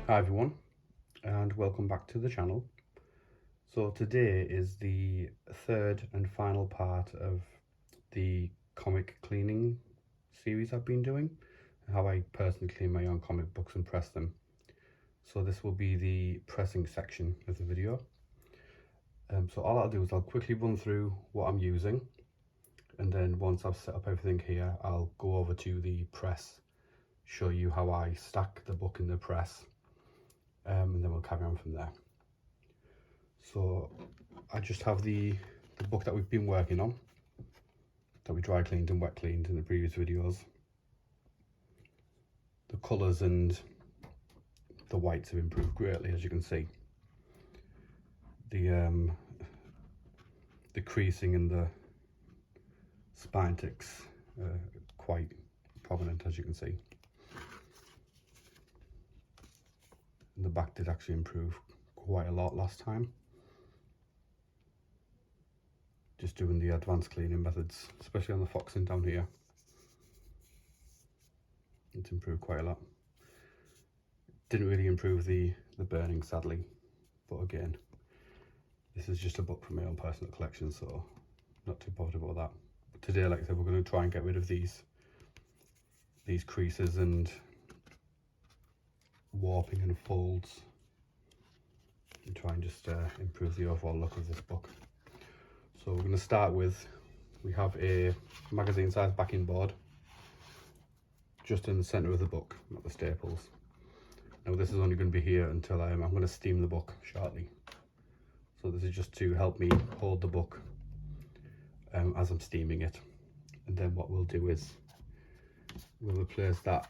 Hi everyone, and welcome back to the channel. So today is the third and final part of the comic cleaning series I've been doing, how I personally clean my own comic books and press them. So this will be the pressing section of the video. So all I'll do is I'll quickly run through what I'm using, and then once I've set up everything here, I'll go over to the press, show you how I stack the book in the press, and then we'll carry on from there. So I just have the book that we've been working on, that we dry cleaned and wet cleaned in the previous videos. The colours and the whites have improved greatly, as you can see. The creasing and the spine ticks are quite prominent, as you can see. And the back did actually improve quite a lot last time. Just doing the advanced cleaning methods, especially on the foxing down here. It's improved quite a lot. Didn't really improve the burning, sadly, but again, this is just a book from my own personal collection, so not too bothered about that. But today, like I said, we're going to try and get rid of these creases and warping and folds, and try and just improve the overall look of this book. So we're going to start with, we have a magazine size backing board just in the centre of the book, not the staples. Now this is only going to be here until I'm going to steam the book shortly. So this is just to help me hold the book as I'm steaming it. And then what we'll do is we'll replace that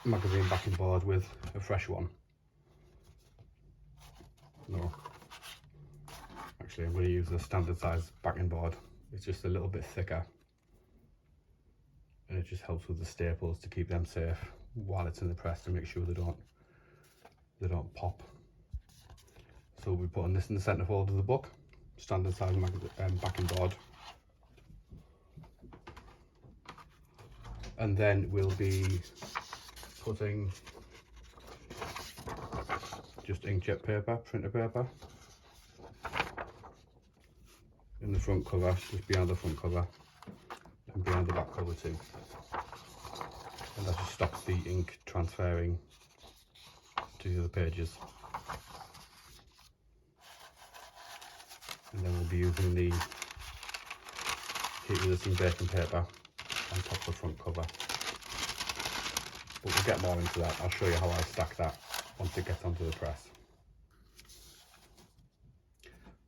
magazine backing board with a fresh one. No, actually I'm going to use a standard size backing board. It's just a little bit thicker, and it just helps with the staples to keep them safe while it's in the press, to make sure they don't pop. So we're putting this in the centre fold of the book, standard size backing board. And then we'll be putting just inkjet paper, printer paper, in the front cover, just behind the front cover, and behind the back cover too. And that just stops the ink transferring to the other pages. And then we'll be using the heat resisting baking paper on top of the front cover. But we'll get more into that. I'll show you how I stack that once it gets onto the press.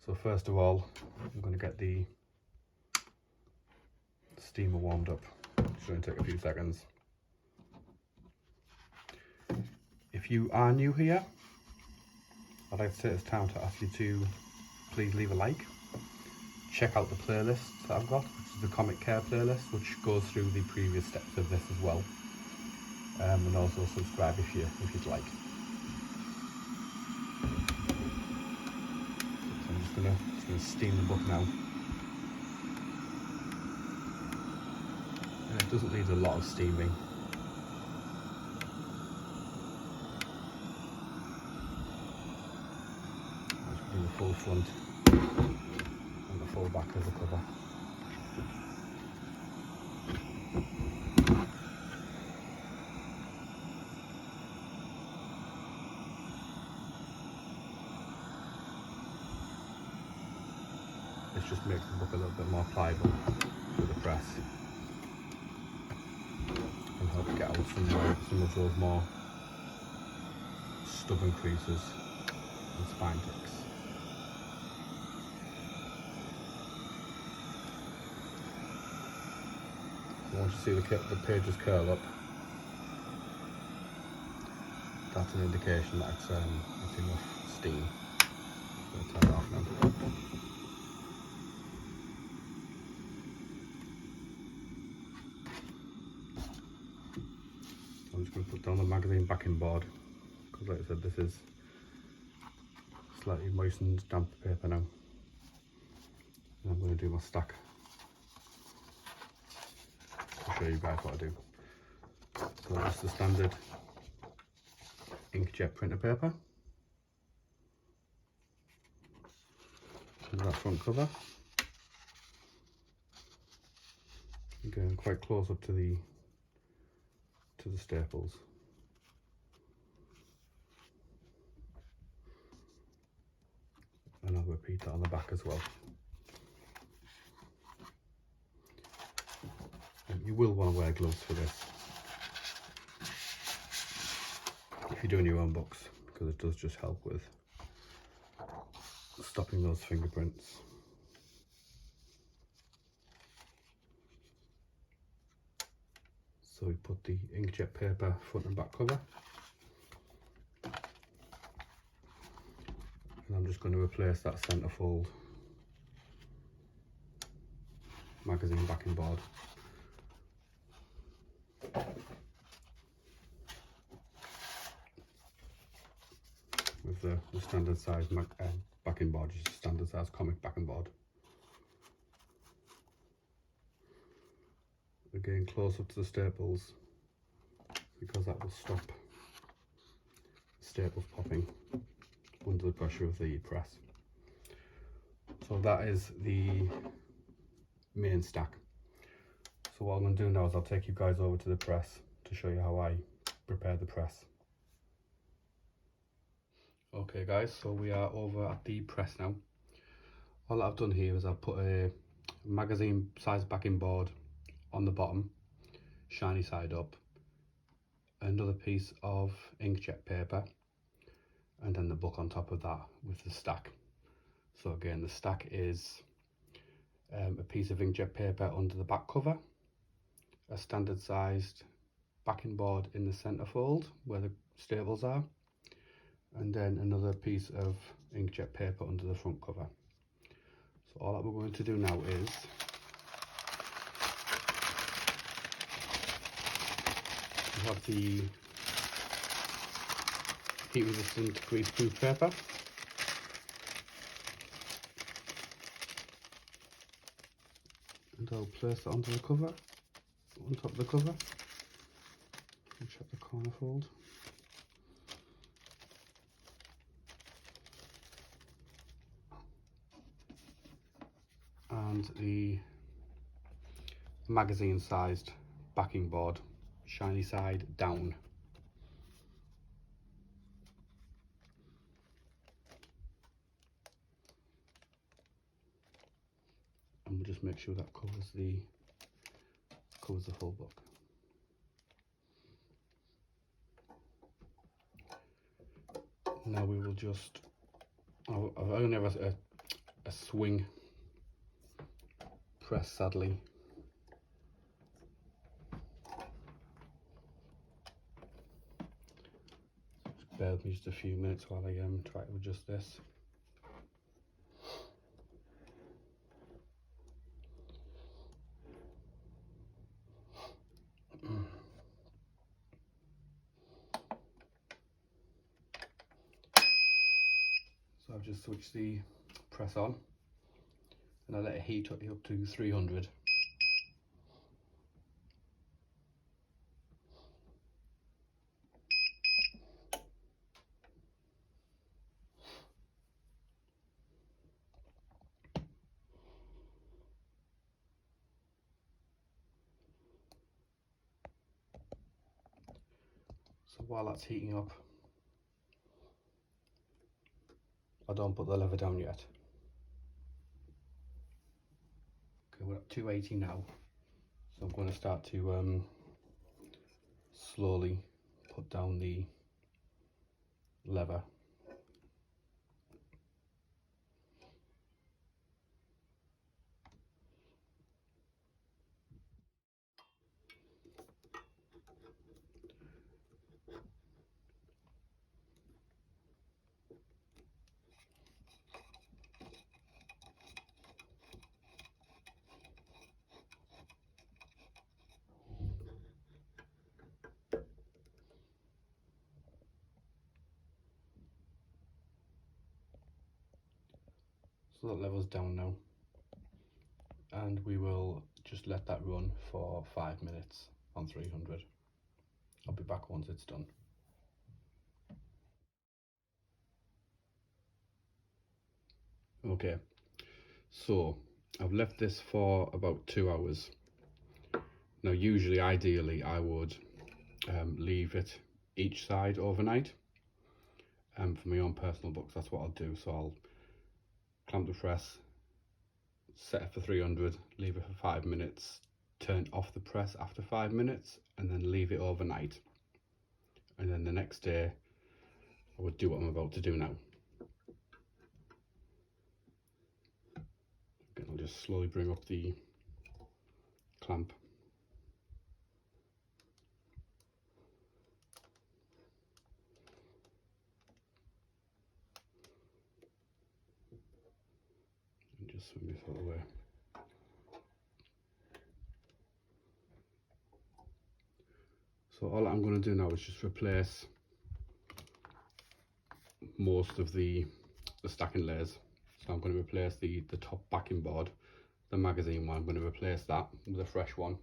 So first of all, I'm going to get the steamer warmed up. It's going to take a few seconds. If you are new here, I'd like to take this time to ask you to please leave a like. Check out the playlist that I've got, which is the Comic Care playlist, which goes through the previous steps of this as well. And also subscribe if you'd like. So I'm just gonna steam the book now. And it doesn't need a lot of steaming. Just do the full front and the full back of the cover. This just makes the book a little bit more pliable for the press, and help get out some of those more stubborn creases and spine ticks. So once you see the pages curl up, that's an indication that it's enough steam. I'm going to turn it off now. I'm just going to put down the magazine backing board, because like I said, this is slightly moistened damp paper now. And I'm going to do my stack. I'll show you guys what I do. So just the standard inkjet printer paper and that front cover. Again, quite close up to the staples. And I'll repeat that on the back as well. And you will want to wear gloves for this if you're doing your own books, because it does just help with stopping those fingerprints. So we put the inkjet paper front and back cover, and I'm just going to replace that centerfold magazine backing board. With the standard size backing board, just a standard size comic backing board. Again, close up to the staples, because that will stop staples popping under the pressure of the press. So that is the main stack. So what I'm going to do now is I'll take you guys over to the press to show you how I prepare the press. Okay guys, so we are over at the press now. All I've done here is I've put a magazine size backing board on the bottom, shiny side up, another piece of inkjet paper, and then the book on top of that with the stack. So again, the stack is a piece of inkjet paper under the back cover, a standard sized backing board in the centerfold where the staples are, and then another piece of inkjet paper under the front cover. So all that we're going to do now is we have the heat resistant grease proof paper, and I'll place it onto the cover, on top of the cover, and check the corner fold. And the magazine sized backing board, shiny side down. And we'll just make sure that covers the full book. Now we will just, I only have a swing press, sadly. Just bear with me just a few minutes while I try to adjust this. So I've just switched the press on and I let it heat up to 300. So while that's heating up, I don't put the lever down yet. Okay, we're at 280 now, so I'm going to start to slowly put down the lever. So that level's down now, and we will just let that run for 5 minutes on 300. I'll be back once it's done. Okay, so I've left this for about 2 hours. Now usually, ideally, I would leave it each side overnight. For my own personal books, that's what I'll do. So I'll clamp the press, set it for 300, leave it for 5 minutes, turn off the press after 5 minutes, and then leave it overnight. And then the next day, I would do what I'm about to do now. Again, I'll just slowly bring up the clamp. And just swing this all the way. So all I'm going to do now is just replace most of the stacking layers. So I'm going to replace the top backing board, the magazine one. I'm going to replace that with a fresh one.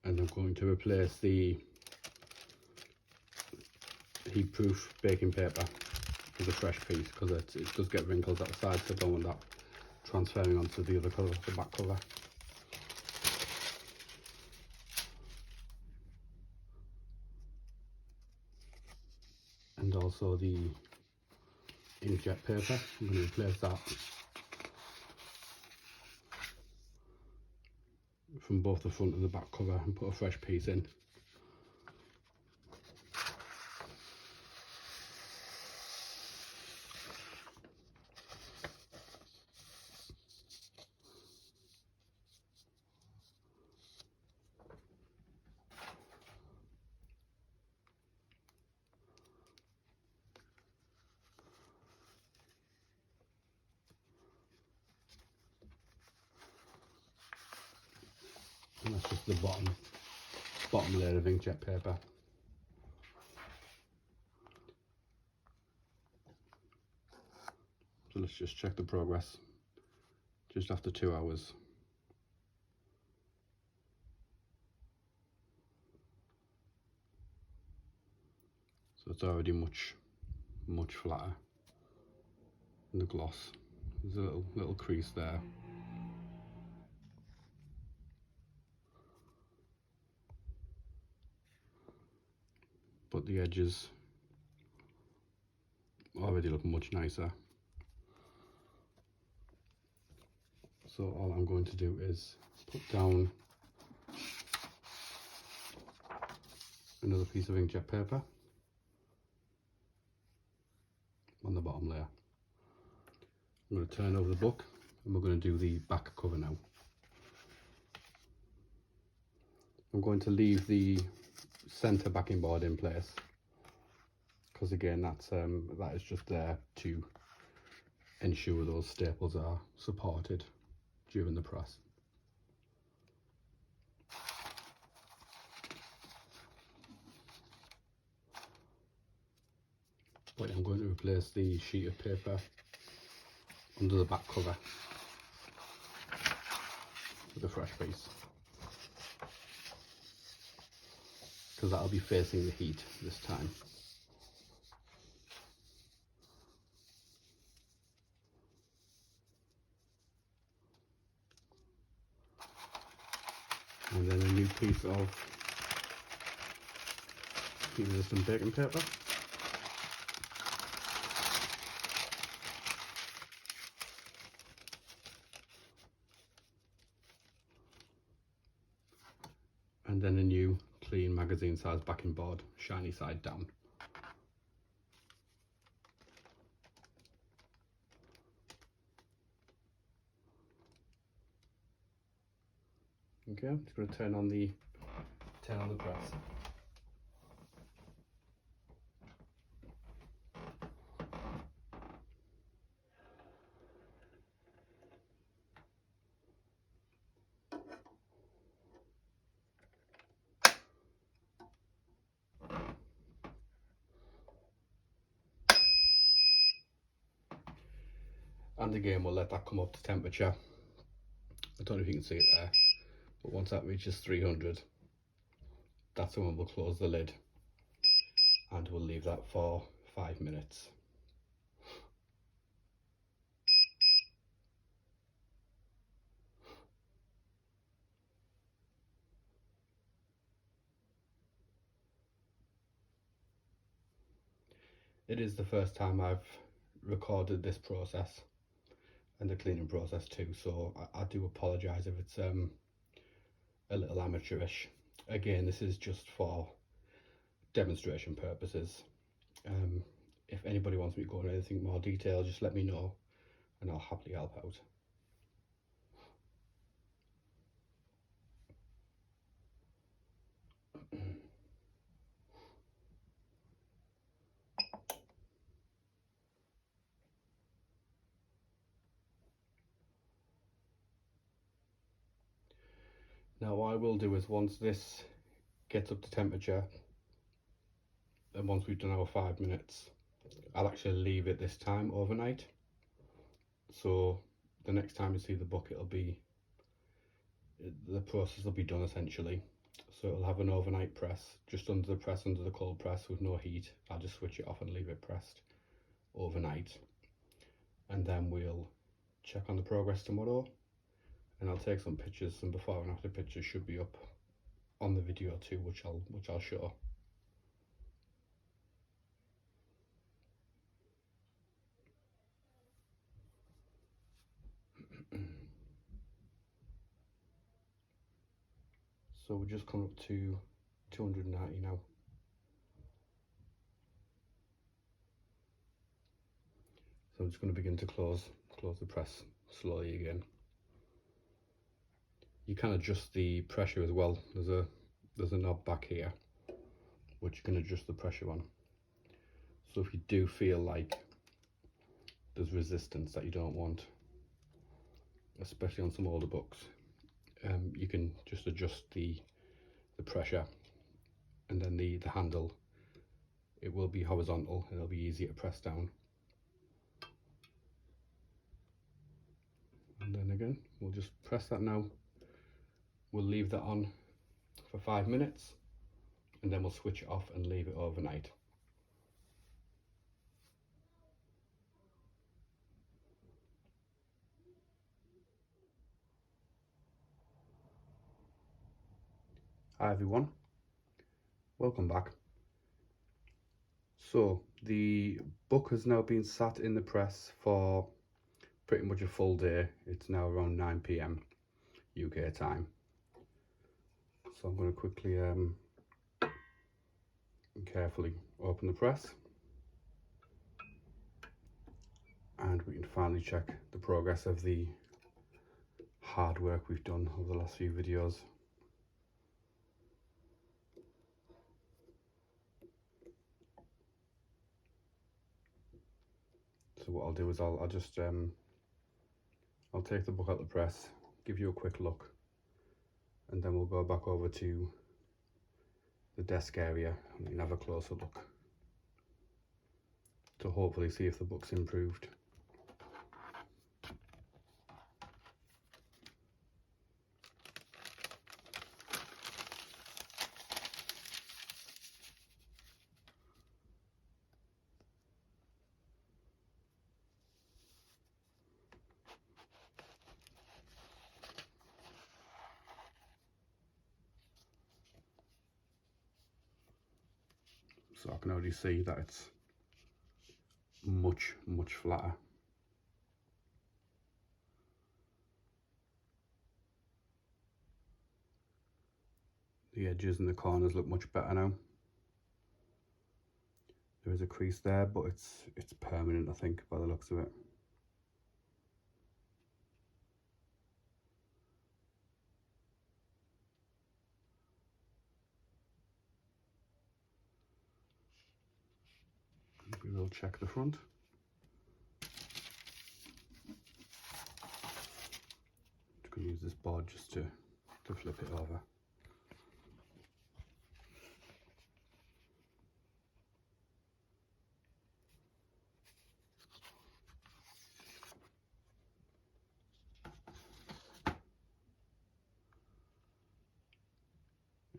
And I'm going to replace the heat-proof baking paper with a fresh piece, because it does get wrinkles at the side, so I don't want that transferring onto the other cover, the back cover. And also the inkjet paper, I'm going to replace that from both the front and the back cover and put a fresh piece in. And that's just the bottom layer of inkjet paper. So let's just check the progress just after 2 hours. So it's already much flatter than the gloss. There's a little crease there. But the edges already look much nicer. So all I'm going to do is put down another piece of inkjet paper on the bottom layer. I'm going to turn over the book and we're going to do the back cover now. I'm going to leave the center backing board in place, because again that is just there to ensure those staples are supported during the press. But I'm going to replace the sheet of paper under the back cover with a fresh piece, because that'll be facing the heat this time. And then a new piece of heat-resistant baking paper. And then a new clean magazine size backing board, shiny side down. Okay, I'm just going to turn on the press. And again, we'll let that come up to temperature. I don't know if you can see it there, but once that reaches 300, that's when we'll close the lid and we'll leave that for 5 minutes. It is the first time I've recorded this process and the cleaning process too, so I do apologise if it's a little amateurish. Again, this is just for demonstration purposes. If anybody wants me to go into anything more detail, just let me know and I'll happily help out. Now what I will do is, once this gets up to temperature and once we've done our 5 minutes, I'll actually leave it this time overnight. So the next time you see the book, the process will be done essentially. So it'll have an overnight press, just under the cold press with no heat. I'll just switch it off and leave it pressed overnight. And then we'll check on the progress tomorrow, and I'll take some pictures. Some before and after pictures should be up on the video too, which I'll show. So we're just coming up to 290 now. So I'm just going to begin to close the press slowly again. You can adjust the pressure as well. There's a knob back here which you can adjust the pressure on. So if you do feel like there's resistance that you don't want, especially on some older books, you can just adjust the pressure, and then the handle, it will be horizontal and it'll be easier to press down. And then again, we'll just press that now. We'll leave that on for 5 minutes and then we'll switch it off and leave it overnight. Hi everyone, welcome back. So the book has now been sat in the press for pretty much a full day. It's now around 9 PM UK time. So I'm going to quickly and carefully open the press, and we can finally check the progress of the hard work we've done over the last few videos. So what I'll do is I'll just I'll take the book out of the press, give you a quick look, and then we'll go back over to the desk area and we can have a closer look to hopefully see if the book's improved. So I can already see that it's much flatter. The edges and the corners look much better now. There is a crease there, but it's permanent, I think, by the looks of it. We will check the front. I'm going to use this board just to flip it over.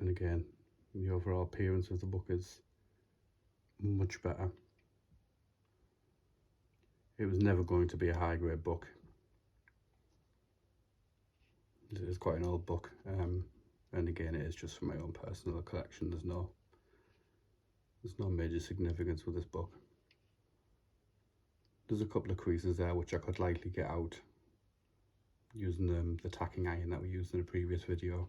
And again, the overall appearance of the book is much better. It was never going to be a high grade book. It is quite an old book, and again, it is just for my own personal collection. There's no major significance with this book. There's a couple of creases there which I could likely get out using the tacking iron that we used in a previous video.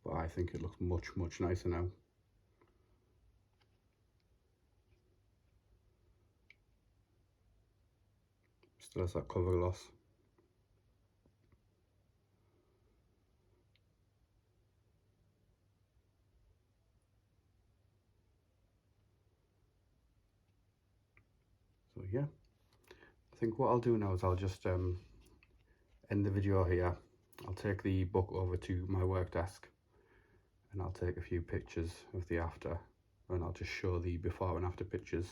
But I think it looks much nicer now. Still has that cover gloss. So yeah, I think what I'll do now is I'll just end the video here. I'll take the book over to my work desk and I'll take a few pictures of the after, and I'll just show the before and after pictures,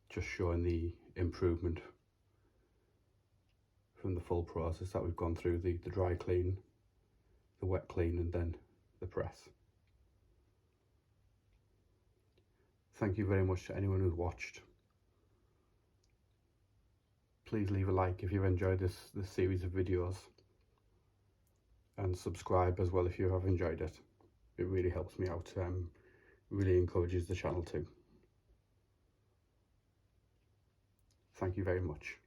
just showing the improvement from the full process that we've gone through, the dry clean, the wet clean, and then the press. Thank you very much to anyone who's watched. Please leave a like if you've enjoyed this series of videos, and subscribe as well if you have enjoyed it. It really helps me out, really encourages the channel too. Thank you very much.